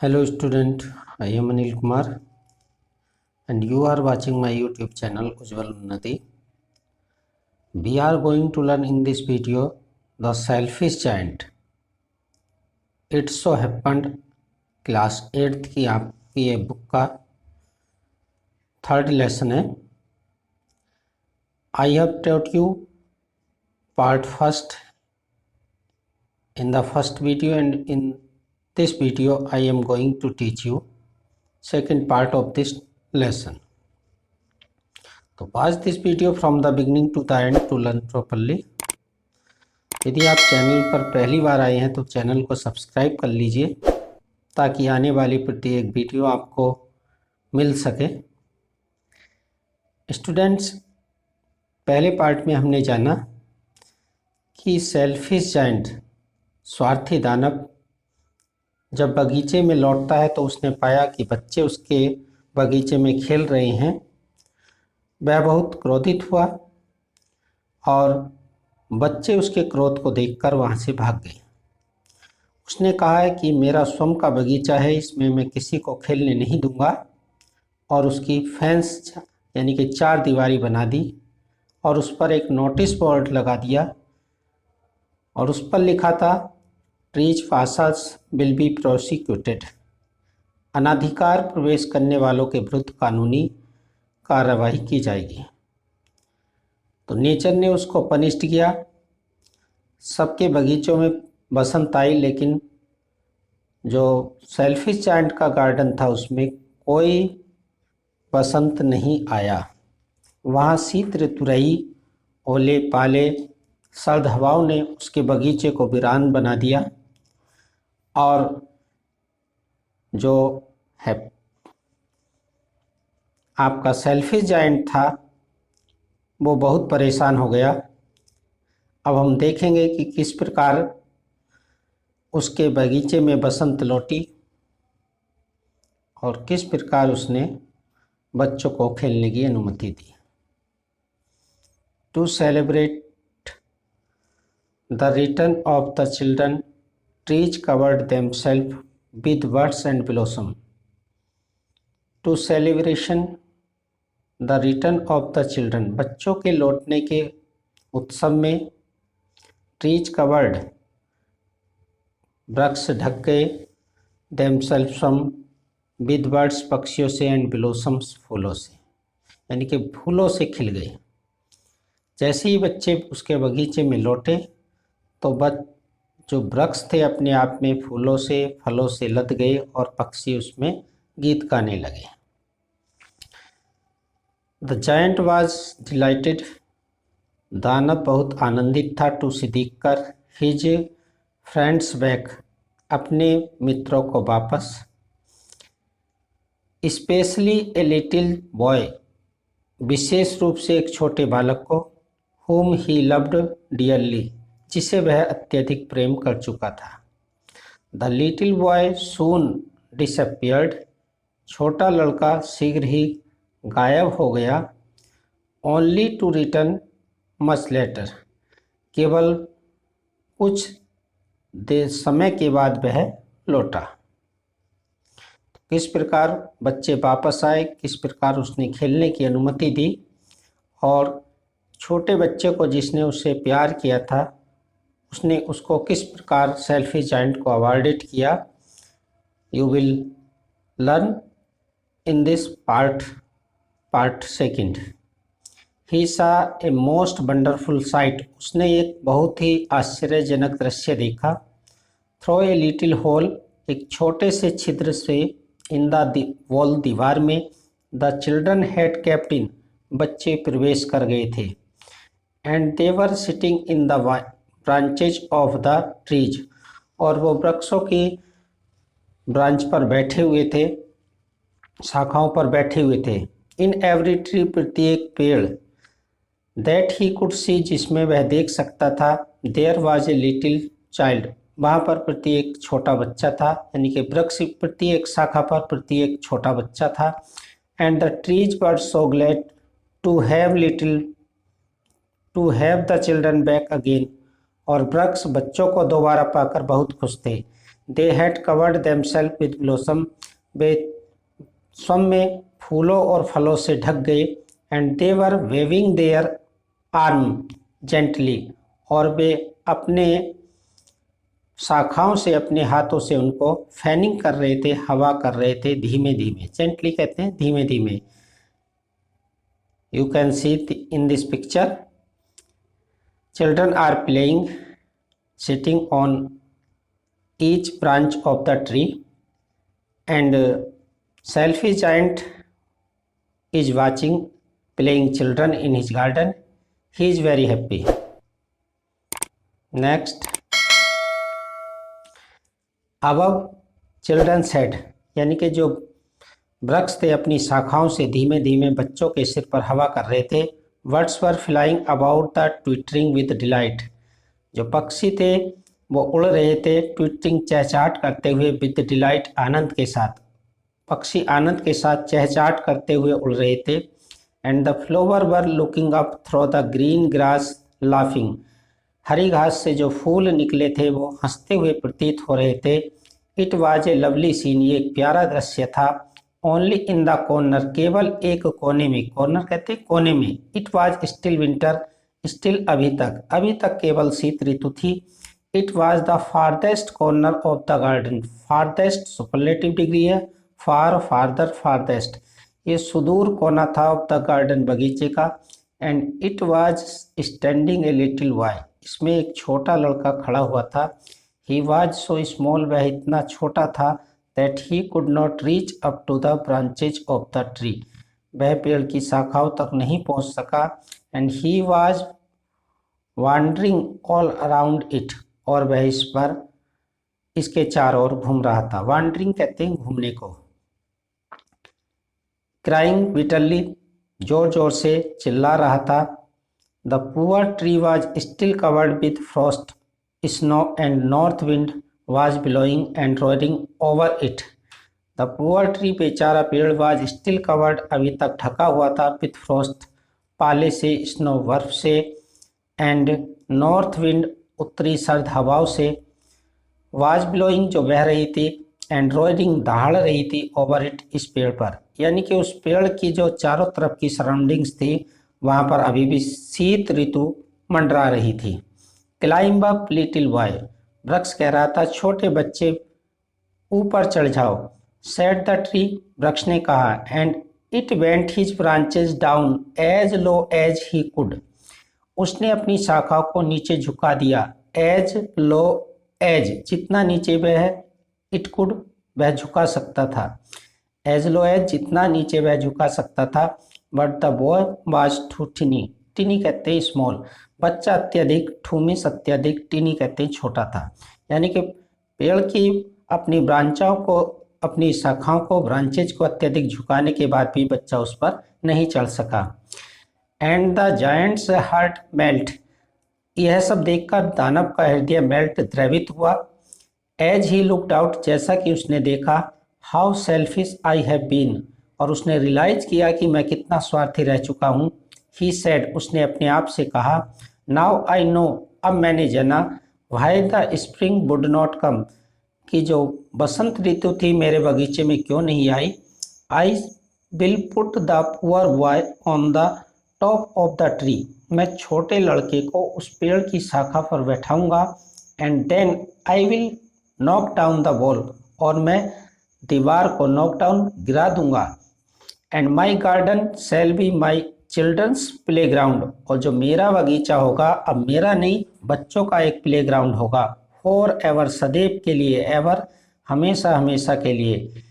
Hello student, I am Anil Kumar and you are watching my YouTube channel Ujjwal Unnati. We are going to learn in this video the selfish giant. It so happened class 8th की आपकी ये book का third lesson है. I have taught you part first in the first video, and in this video I am going to teach you second part of this lesson. तो watch this video from the beginning to the end to learn properly. यदि आप channel पर पहली बार आए हैं तो channel को subscribe कर लीजिए ताकि आने वाली प्रत्येक वीडियो आपको मिल सके. स्टूडेंट्स, पहले पार्ट में हमने जाना कि सेल्फिश जायंट, स्वार्थी दानव, जब बगीचे में लौटता है तो उसने पाया कि बच्चे उसके बगीचे में खेल रहे हैं. वह बहुत क्रोधित हुआ और बच्चे उसके क्रोध को देखकर वहाँ से भाग गए. उसने कहा है कि मेरा स्वयं का बगीचा है, इसमें मैं किसी को खेलने नहीं दूंगा, और उसकी फेंस यानी कि चार दीवारी बना दी और उस पर एक नोटिस बोर्ड लगा दिया और उस पर लिखा था trespassers will be prosecuted. अनाधिकार प्रवेश करने वालों के विरुद्ध कानूनी कार्रवाई की जाएगी. तो नेचर ने उसको पनिश्ड किया. सबके बगीचों में बसंत आई, लेकिन जो सेल्फिश जायंट का गार्डन था उसमें कोई बसंत नहीं आया. वहाँ शीत ऋतु रही. ओले पाले सर्द हवाओं ने उसके बगीचे को वीरान बना दिया और जो है आपका सेल्फिश जायंट था वो बहुत परेशान हो गया. अब हम देखेंगे कि किस प्रकार उसके बगीचे में बसंत लौटी और किस प्रकार उसने बच्चों को खेलने की अनुमति दी. To celebrate the return of the children, trees covered themselves with birds and blossom. To celebration the return of the children, बच्चों के लौटने के उत्सव में ट्रीज कवर्ड, वृक्ष ढक गए, देमसेल्फ्सम विद बर्ड्स, पक्षियों से, एंड ब्लॉसम्स, फूलों से, यानी कि फूलों से खिल गए. जैसे ही बच्चे उसके बगीचे में लौटे तो जो वृक्ष थे अपने आप में फूलों से, फलों से लद गए और पक्षी उसमें गीत गाने लगे. द जायंट वॉज डिलाइटेड, दानव बहुत आनंदित था, टू सी देखकर हिज फ्रेंड्स बैक, अपने मित्रों को वापस. स्पेशली ए लिटिल बॉय, विशेष रूप से एक छोटे बालक को, whom he loved dearly, जिसे वह अत्यधिक प्रेम कर चुका था. The little boy soon disappeared, छोटा लड़का शीघ्र ही गायब हो गया. Only to return much later, केवल कुछ देर समय के बाद वह लौटा. किस प्रकार बच्चे वापस आए, किस प्रकार उसने खेलने की अनुमति दी और छोटे बच्चे को जिसने उससे प्यार किया था उसने उसको किस प्रकार सेल्फिश जायंट को अवॉर्डेड किया. You will learn in this part second. He saw a most wonderful site, उसने एक बहुत ही आश्चर्यजनक दृश्य देखा. थ्रो ए लिटिल होल, एक छोटे से छिद्र से, इन द वॉल, दीवार में, the children had kept in, बच्चे प्रवेश कर गए थे. And they were sitting in the branches of the trees, और वो वृक्षों की ब्रांच पर बैठे हुए थे, शाखाओं पर बैठे हुए थे. इन एवरी ट्री, प्रत्येक पेड़, दैट ही कुड सी, जिसमें वह देख सकता था, there was a little child, वहाँ पर प्रत्येक छोटा बच्चा था, यानी कि वृक्ष प्रत्येक शाखा पर प्रत्येक छोटा बच्चा था. And the trees were so glad to have the children back again, और वृक्ष बच्चों को दोबारा पाकर बहुत खुश थे. They had covered themselves with blossom, वे स्वयं में फूलों और फलों से ढक गए। And they were waving their arm gently, और वे अपने शाखाओं से, अपने हाथों से उनको फैनिंग कर रहे थे, हवा कर रहे थे धीमे धीमे। जेंटली कहते हैं धीमे धीमे। You can see in this picture children are playing sitting on each branch of the tree, and selfish giant is watching playing children in his garden. He is very happy. Next, above children said, यानी कि जो वृक्ष थे अपनी शाखाओं से धीमे धीमे बच्चों के सिर पर हवा कर रहे थे। Birds were flying about the twittering with delight. जो पक्षी थे वो उड़ रहे थे, ट्विटरिंग चहचहाट करते हुए, विद डिलाइट आनंद के साथ। पक्षी आनंद के साथ चहचहाट करते हुए उड़ रहे थे। And the flower were looking up through the green grass laughing, हरी घास से जो फूल निकले थे वो हंसते हुए प्रतीत हो रहे थे। It was a lovely scene, ये एक प्यारा दृश्य था। ओनली इन द कॉर्नर, केवल एक कोने में, कॉर्नर कहते हैं कोने में। It was still winter, still अभी तक केवल शीत ऋतु थी। It was the farthest corner of the garden, farthest superlative degree है, फार, फारदर, फारदेस्ट, ये सुदूर कोना था ऑफ द गार्डन, बगीचे का। And it was standing a little boy, इसमें एक छोटा लड़का खड़ा हुआ था। ही वाज सो स्मॉल, वह इतना छोटा था। That he could not reach up to the branches of the tree, वह पेड़ की शाखाओं तक नहीं पहुंच सका। And he was wandering all around it, और वह इस पर, इसके चारों ओर घूम रहा था। वांडरिंग कहते हैं घूमने को। क्राइंग बिटरली, जोर जोर से चिल्ला रहा था। The poor tree was still covered with frost snow, and north wind was blowing and roaring over it. The poor tree, बेचारा पेड़, वाज स्टिल कवर्ड, अभी तक ढका हुआ था, विथ फ्रॉस्ट, पाले से, स्नो, बर्फ से, एंड नॉर्थ विंड, उत्तरी सर्द हवाओं से, वाज ब्लोइंग, जो बह रही थी, एंड रोयरिंग, दहाड़ रही थी, ओवर इट, इस पेड़ पर। यानी कि उस पेड़ की जो चारों तरफ की सराउंडिंग्स थी वहाँ पर अभी भी शीत ऋतु मंडरा रही थी। क्लाइंब अप लिटिल बॉय, वृक्ष कह रहा था छोटे बच्चे ऊपर चढ़ जाओ। सेड द ट्री, वृक्ष ने कहा। And it went his branches down as low as he could, उसने अपनी शाखाओं को नीचे झुका दिया। एज लो एज, जितना नीचे वह है, इट कुड, वह झुका सकता था। एज लो एज, जितना नीचे वह झुका सकता था। But the boy was too tiny, tiny कहते हैं स्मॉल, बच्चा अत्यधिक, ठूमिस अत्यधिक, टिनी कहते हैं छोटा था। यानी कि पेड़ की अपनी ब्रांचों को, अपनी शाखाओं को, ब्रांचेज को अत्यधिक झुकाने के बाद भी बच्चा उस पर नहीं चढ़ सका। And the giants heart melt, यह सब देखकर दानव का हृदय मेल्ट, द्रवित हुआ। एज ही लुक्ड आउट, जैसा कि उसने देखा। How selfish I have been, और उसने रियलाइज किया कि मैं कितना स्वार्थी रह चुका हूँ। ही सेड, उसने अपने आप से कहा। नाउ आई नो, अब मैंने जाना। Why the spring would not come, कि जो बसंत ऋतु थी मेरे बगीचे में क्यों नहीं आई। I will put the poor boy on the top of the tree, मैं छोटे लड़के को उस पेड़ की शाखा पर बैठाऊंगा। And then I will knock down the wall, और मैं दीवार को नॉक डाउन, गिरा दूंगा। And my garden shall be my children's playground, और जो मेरा बगीचा होगा अब मेरा नहीं, बच्चों का एक प्ले ग्राउंड होगा। फॉर एवर, सदैव के लिए, एवर हमेशा, हमेशा के लिए।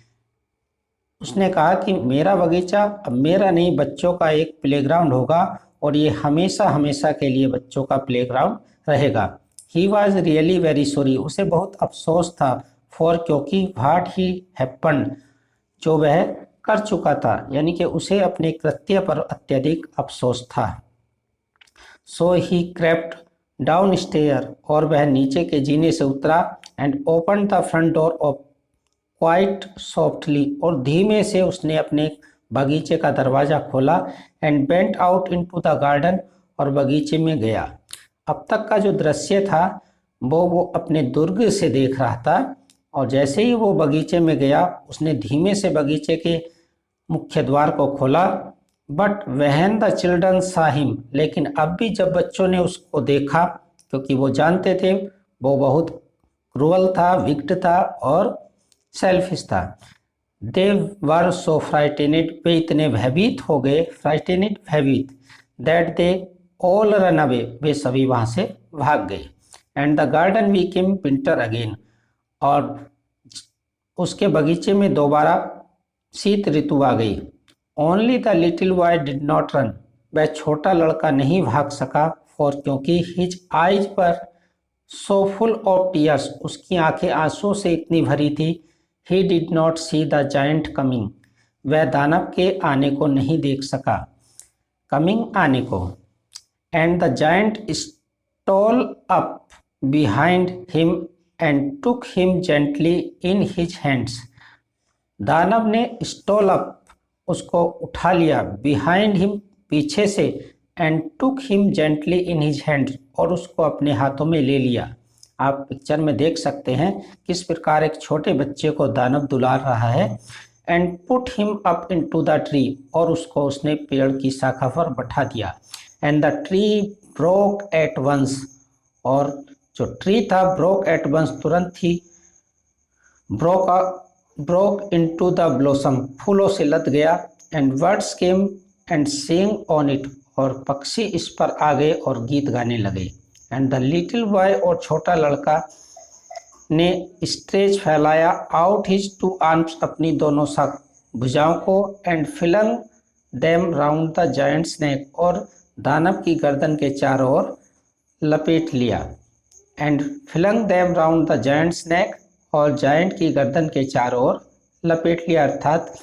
उसने कहा कि मेरा बगीचा अब मेरा नहीं, बच्चों का एक प्लेग्राउंड होगा, और ये हमेशा हमेशा के लिए बच्चों का प्लेग्राउंड रहेगा। He was really very sorry, उसे बहुत अफसोस था। फॉर, क्योंकि, व्हाट ही हैपन्ड, जो वह कर चुका था, यानी कि उसे अपने कृत्य पर अत्यधिक अफसोस था। सो ही क्रेप्ट डाउन स्टेयर, और वह नीचे के जीने से उतरा। And open the front door of quite softly, और धीमे से उसने अपने बगीचे का दरवाज़ा खोला। And went out into the garden, और बगीचे में गया। अब तक का जो दृश्य था वो अपने दुर्ग से देख रहा था, और जैसे ही वो बगीचे में गया उसने धीमे से बगीचे के मुख्य द्वार को खोला। बट व्हेन द चिल्ड्रन सा हिम, लेकिन अब भी जब बच्चों ने उसको देखा, क्योंकि वो जानते थे वो बहुत क्रूअल था, विक्ट था और सेल्फिश था। दे वर सो फ्राइटेनेड, वे इतने भयभीत हो गए, फ्राइटेनेड भयभीत, that they all run away, वे सभी वहां से भाग गए। And the garden became winter again, और उसके बगीचे में दोबारा शीत ऋतु आ गई। Only the little boy did not run, वह छोटा लड़का नहीं भाग सका, फॉर क्योंकि हिज आइज पर सो फुल ऑफ टीयर्स, उसकी आंखें आंसुओं से इतनी भरी थी। He did not see the giant coming, वह दानव के आने को नहीं देख सका, कमिंग आने को। And the giant stall up behind him and took him gently in his hands, दानव ने स्टॉल अप, उसको उठा लिया, बिहाइंड हिम, पीछे से, and took him gently in his hand, और उसको अपने हाथों में ले लिया। आप पिक्चर में देख सकते हैं किस प्रकार एक छोटे बच्चे को दानव दुलार रहा है। And put him up into the tree, और उसको उसने पेड़ की शाखा पर बैठा दिया। And the tree broke at once, और जो ट्री था ब्रोक एट वंस, तुरंत ही ब्रोक इनटू द ब्लॉसम, फूलों से लद गया। And birds came and sing on it, और पक्षी इस पर आ गए और गीत गाने लगे। एंड द लिटिल बॉय, और छोटा लड़का ने स्ट्रेच फैलाया, आउट हिज टू आर्म्स, अपनी दोनों भुजाओं को, and flinging them round the giant's neck, और दानव की गर्दन के चारों ओर लपेट लिया। And flinging them round the giant's neck, और जायंट की गर्दन के चारों ओर लपेट लिया, अर्थात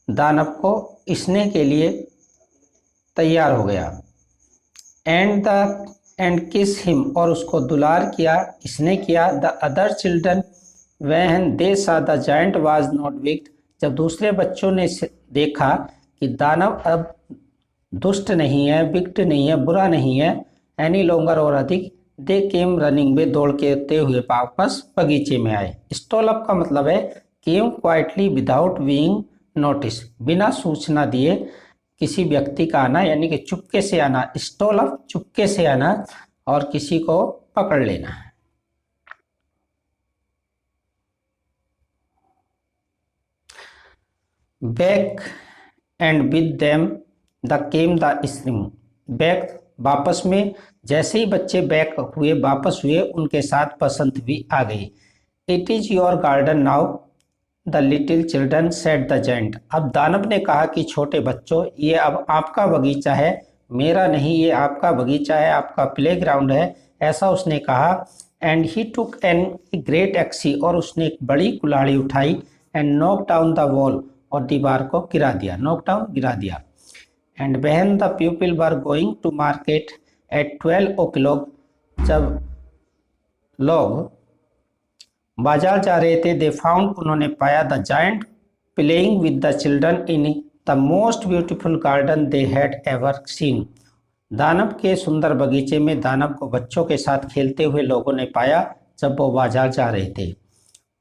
दानव को इसने के लिए तैयार हो गया। एंड किस हिम, और उसको दुलार किया, इसने किया। The other children when they saw the giant was not wicked, जब दूसरे बच्चों ने देखा कि दानव अब दुष्ट नहीं है, विक्ट नहीं है, बुरा नहीं है, एनी लॉन्गर, और अधिक, दे केम रनिंग, वे दौड़ के हुए वापस बगीचे में आए। स्टॉल अप का मतलब है केम क्वाइटली विदाउट बीइंग नोटिस, बिना सूचना दिए किसी व्यक्ति का आना, यानी कि चुपके से आना। स्टॉल अप, चुपके से आना और किसी को पकड़ लेना। Back and with them the came the spring, back, वापस में, जैसे ही बच्चे बैक हुए, वापस हुए, उनके साथ बसंत भी आ गई। It is your garden now the little children said the giant, अब दानव ने कहा कि छोटे बच्चों, ये अब आपका बगीचा है, मेरा नहीं, ये आपका बगीचा है, आपका प्लेग्राउंड है, ऐसा उसने कहा। And he took an great axe, और उसने एक बड़ी कुल्हाड़ी उठाई, and knock down the wall, और दीवार को गिरा दिया, नॉक डाउन, गिरा दिया। And when the people were going to market at 12 o'clock, जब लोग बाजार जा रहे थे, दे फाउंड, उन्होंने पाया, the giant playing with the children in the most beautiful garden they had ever seen, दानव के सुंदर बगीचे में दानव को बच्चों के साथ खेलते हुए लोगों ने पाया जब वो बाजार जा रहे थे।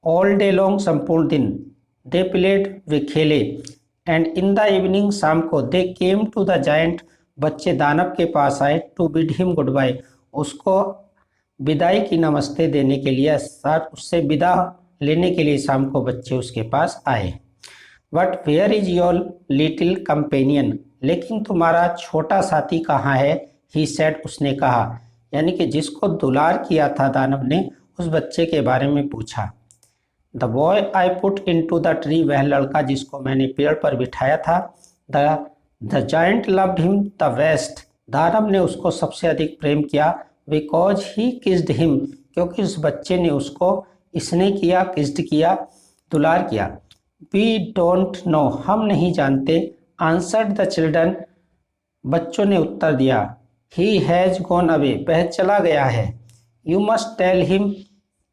ऑल डे लॉन्ग, संपूर्ण दिन, दे प्लेड, वे खेले। एंड इन द इवनिंग, शाम को, they came to the giant, बच्चे दानव के पास आए, to bid him good bye, उसको विदाई की नमस्ते देने के लिए, साथ उससे विदा लेने के लिए शाम को बच्चे उसके पास आए। But where is your little companion, लेकिन तुम्हारा छोटा साथी कहाँ है? ही सेड, उसने कहा, यानी कि जिसको दुलार किया था दानव ने, उस बच्चे के बारे में पूछा। The boy I put into the tree, वह लड़का जिसको मैंने पेड़ पर बिठाया था। The giant loved him the best, दानव ने उसको सबसे अधिक प्रेम किया। बिकॉज ही किस्ड हिम, क्योंकि उस बच्चे ने उसको इसने किया, किस्ड किया, दुलार किया। वी डोंट नो, हम नहीं जानते। आंसर्ड द चिल्ड्रन, बच्चों ने उत्तर दिया। ही हैज गॉन अवे, वह चला गया है। यू मस्ट टेल हिम,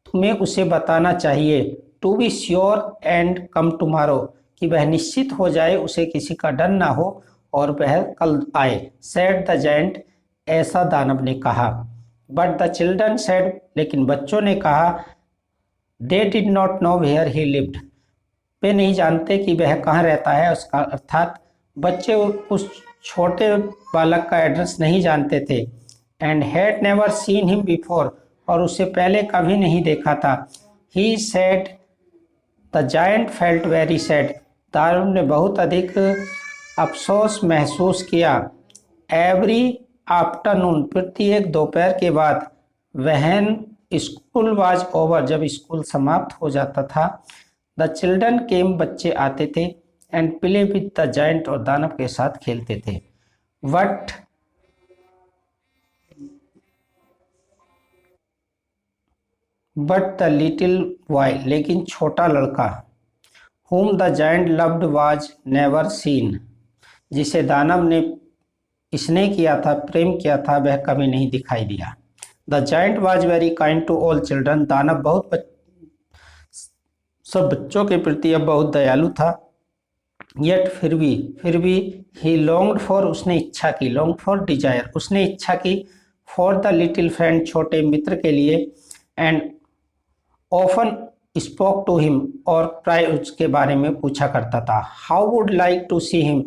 तुम्हें उसे बताना चाहिए। To be sure and come tomorrow, कि वह निश्चित हो जाए, उसे किसी का डर ना हो और वह कल आए। सेड द जायंट, ऐसा दानव ने कहा। बट द चिल्ड्रन सेड, लेकिन बच्चों ने कहा, they did not know where he lived, वे नहीं जानते कि वह कहाँ रहता है। उसका अर्थात बच्चे उस छोटे बालक का एड्रेस नहीं जानते थे। And had never seen him before, और उसे पहले कभी नहीं देखा था। He said the giant felt very sad, दारुण ने बहुत अधिक अफसोस महसूस किया। एवरी आफ्टरनून, प्रत्येक दोपहर के बाद। वहन स्कूल वाज ओवर, जब स्कूल समाप्त हो जाता था। द चिल्ड्रन केम, बच्चे आते थे। And play with the giant, और दानव के साथ खेलते थे। बट द लिटिल बॉय, लेकिन छोटा लड़का। whom the giant loved was never seen, जिसे दानव ने स्नेह किया था, प्रेम किया था, वह कभी नहीं दिखाई दिया। The giant was very kind to all children, दानव सब बच्चों के प्रति अब बहुत दयालु था। यट, फिर भी ही लॉन्ग्ड फॉर, उसने इच्छा की, लॉन्ग फॉर डिजायर, उसने इच्छा की। फॉर द लिटिल फ्रेंड, छोटे मित्र के लिए। And often spoke to him, और प्राय उसके बारे में पूछा करता था। How would like to see him,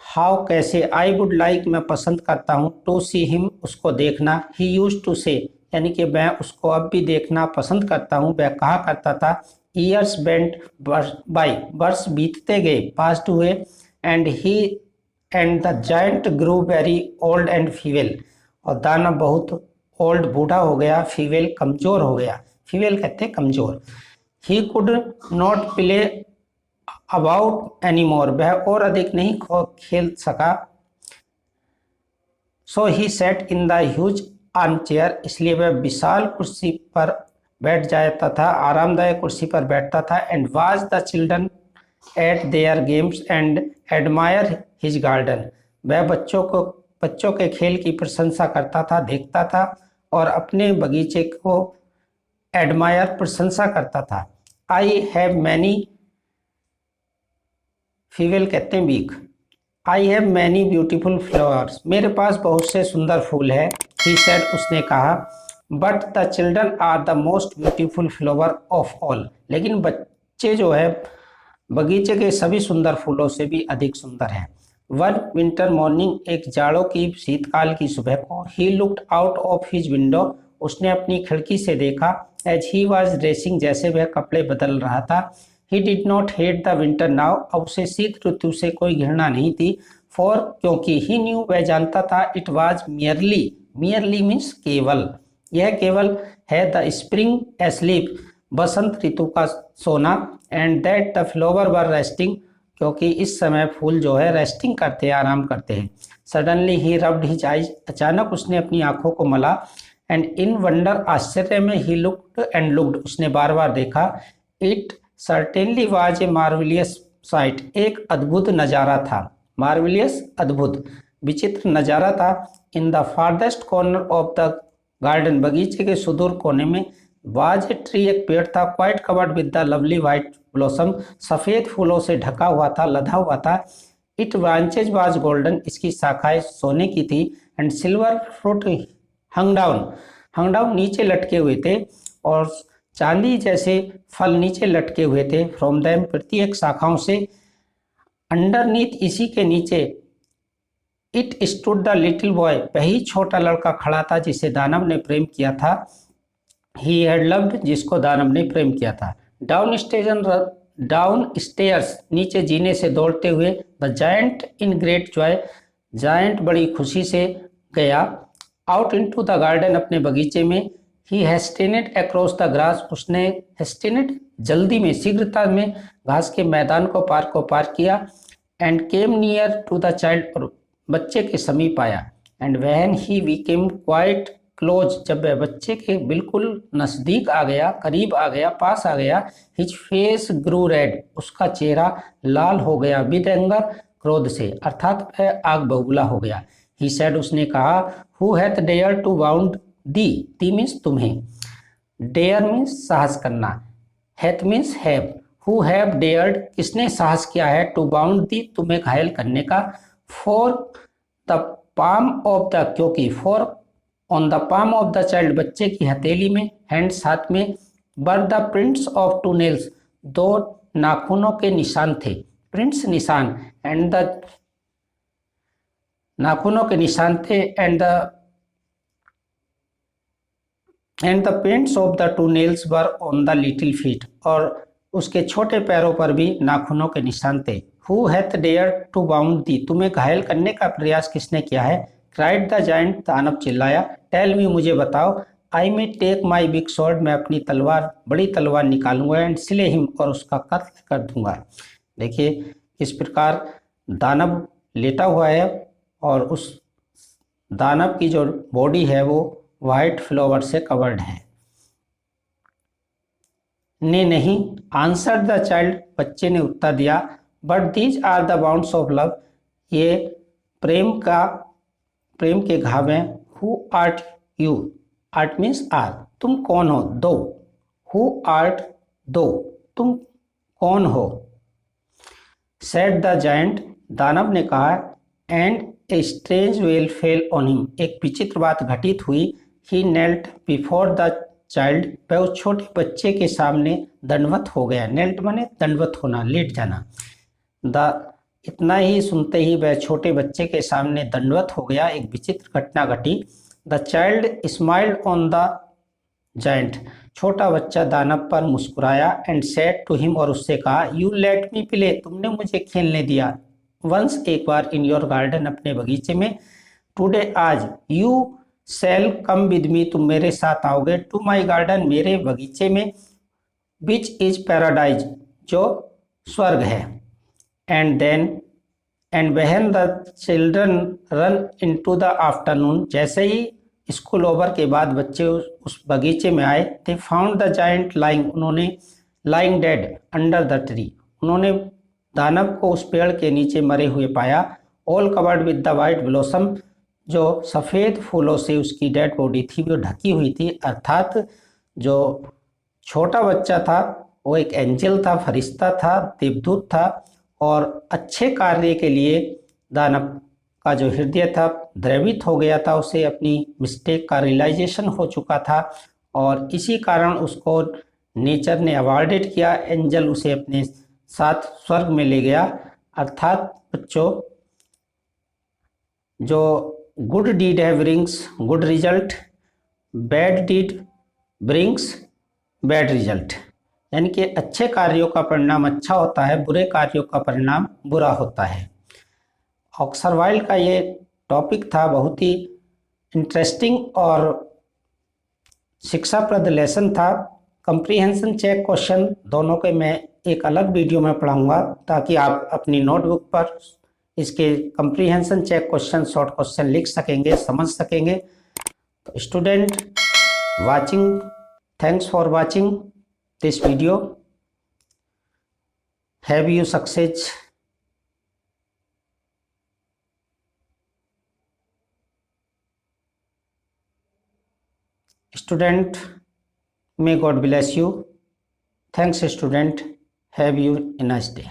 how कैसे, आई वुड लाइक मैं पसंद करता हूँ, टू सी हिम उसको देखना। ही यूज टू से, यानी कि मैं उसको अब भी देखना पसंद करता हूँ, वह कहा करता था। ईयर्स वेंट बाई, वर्ष बीतते गए, पास्ट हुए। And he and the giant grew very old and feeble, और दानव बहुत ओल्ड बूढ़ा हो गया, फीवेल कमजोर हो गया। फीवेल कहते हैं कमजोर। He could not play about any more, वह और अधिक नहीं खेल सका। So he sat in the huge arm chair, इसलिए वह विशाल कुर्सी पर बैठ जाता था, आरामदायक कुर्सी पर बैठता था। And watch the children eight there games and admire his garden, वह बच्चों के खेल की प्रशंसा करता था, देखता था, और अपने बगीचे को एडमायर, प्रशंसा करता था। आई हैव मैनी, फीमेल कहते हैं weak. I have many beautiful flowers, मेरे पास बहुत से सुंदर फूल है। ही सेड, उसने कहा। But the children are the most beautiful flower of all, लेकिन बच्चे जो है बगीचे के सभी सुंदर फूलों से भी अधिक सुंदर हैं। वन विंटर मॉर्निंग, एक जाड़ों की शीतकाल की सुबह को। He looked out of his window, उसने अपनी खिड़की से देखा। एज ही वॉज ड्रेसिंग, जैसे वह कपड़े बदल रहा था। He did not hate the winter now, अब उसे शीत ऋतु से कोई घृणा नहीं थी। फॉर, क्योंकि ही न्यू, वह जानता था। It was merely, merely means केवल, यह केवल है। द स्प्रिंग एस्लीप, बसंत ऋतु का सोना। And that the flower were resting, क्योंकि इस समय फूल जो है रेस्टिंग करते हैं, आराम करते हैं। सडनली ही रब्ड हिज आइज, अचानक उसने अपनी आंखों को मला। एंड इन वंडर, आश्चर्य में, ही लुक्ड एंड लुक्ड, उसने बार बार देखा। It certainly was a marvellous sight, एक अद्भुत नज़ारा था। मार्वेलियस, अद्भुत, विचित्र नज़ारा था। In the farthest corner of the garden, बगीचे के सुदूर कोने में। वाज ए ट्री, एक पेड़ था। Quite covered with the lovely white blossom, सफ़ेद फूलों से ढका हुआ था, लदा हुआ था। इट ब्रांचेज वाज गोल्डन, इसकी शाखाएं सोने की थी। And silver fruit hung down, नीचे लटके हुए थे, और चांदी जैसे फल नीचे लटके हुए थे। फ्रॉम देम, प्रत्येक शाखाओं से। अंडरनीथ, इसी के नीचे। It stood the little boy, वही छोटा लड़का खड़ा था जिसे दानव ने प्रेम किया था। ही हैड लव्ड, जिसको दानव ने प्रेम किया था। डाउन स्टेयर्स, नीचे जीने से दौड़ते हुए। The giant in great Joy, giant बड़ी खुशी से गया। आउट इनटू द गार्डन, अपने बगीचे में। ही हेस्टेनेड अक्रॉस द ग्रास, उसने हेस्टेनेड, जल्दी में, शीघ्रता में, घास के मैदान को पार किया। And came near to the child, और बच्चे के समीप आया। And when he became quite close, जब वह बच्चे के बिल्कुल नजदीक आ गया, करीब आ गया, पास आ गया। हिज फेस ग्रू रेड, उसका चेहरा लाल हो गया। विद एंगर, क्रोध से, अर्थात वह आग बबूला हो गया। ही सेड, उसने कहा। Who hath dare to wound thee means तुम्हें। डेयर मीन्स साहस करना। Hath means have. Who have dared, किसने साहस किया है। टू बाउंड दी, तुम्हें घायल करने का। For the palm of the, क्योंकि। For on the palm of the child, बच्चे की हथेली में। हैंड्स, हाथ में। Were the prints of two nails, 2 नाखूनों के निशान थे। प्रिंट्स निशान, एंड द नाखूनों के निशान थे, and the prints of the two nails were on the little feet, और उसके छोटे पैरों पर भी नाखूनों के निशान थे। Who hath dare to wound thee, तुम्हें घायल करने का प्रयास किसने किया है? क्राइड द जायंट, दानव चिल्लाया। टेल मी, मुझे बताओ। I may take my big sword, मैं अपनी तलवार, बड़ी तलवार निकालूंगा, एंड स्ले हिम, और उसका कत्ल कर दूंगा। देखिए इस प्रकार दानव लेटा हुआ है और उस दानव की जो बॉडी है वो व्हाइट फ्लावर से कवर्ड है। ने नहीं, आंसर द चाइल्ड, बच्चे ने उत्तर दिया। But these are the wounds of love, ये प्रेम के घाव हैं। Who art you, art means are, तुम कौन हो? दो, हु आर्ट दो, तुम कौन हो? सेड द जायंट, दानव ने कहा। And a strange well fell on him, एक विचित्र बात घटित हुई। ही नेल्ट बिफोर द चाइल्ड, वह उस छोटे बच्चे के सामने दंडवत हो गया। नेल्ट माने दंडवत होना, लेट जाना। इतना ही सुनते ही वह छोटे बच्चे के सामने दंडवत हो गया। एक विचित्र घटना घटी। The child smiled on the giant, छोटा बच्चा दानव पर मुस्कुराया। एंड सेड टू हिम, और उससे कहा। यू लेट मी प्ले, तुमने मुझे खेलने दिया। वंस, एक बार। इन योर गार्डन, अपने बगीचे में। टुडे, आज। You shall come with me, तुम मेरे साथ आओगे। टू माई गार्डन, मेरे बगीचे में। विच इज पैराडाइज, जो स्वर्ग है। And then, and when the children run into the afternoon, जैसे ही स्कूल ओवर के बाद बच्चे उस बगीचे में आए। They found the giant lying, उन्होंने lying dead under the tree, उन्होंने दानव को उस पेड़ के नीचे मरे हुए पाया। All covered with the white blossom, जो सफ़ेद फूलों से उसकी डेड बॉडी थी वो ढकी हुई थी। अर्थात जो छोटा बच्चा था वो एक एंजल था, फरिश्ता था, देवदूत था, और अच्छे कार्य के लिए दानव का जो हृदय था द्रवित हो गया था। उसे अपनी मिस्टेक का रियलाइजेशन हो चुका था, और इसी कारण उसको नेचर ने अवॉर्डेड किया। एंजल उसे अपने साथ स्वर्ग में ले गया। अर्थात बच्चों, जो गुड डीड है brings good result, bad deed brings bad result, यानी कि अच्छे कार्यों का परिणाम अच्छा होता है, बुरे कार्यों का परिणाम बुरा होता है। ऑस्कर वाइल्ड का ये टॉपिक था, बहुत ही इंटरेस्टिंग और शिक्षाप्रद लेसन था। कंप्रीहेंशन चेक क्वेश्चन दोनों के मैं एक अलग वीडियो में पढ़ाऊंगा, ताकि आप अपनी नोटबुक पर इसके comprehension check question, short question लिख सकेंगे, समझ सकेंगे। तो student watching, thanks for watching this video. Have you success. Student, may God bless you. Thanks student. Have you a nice day.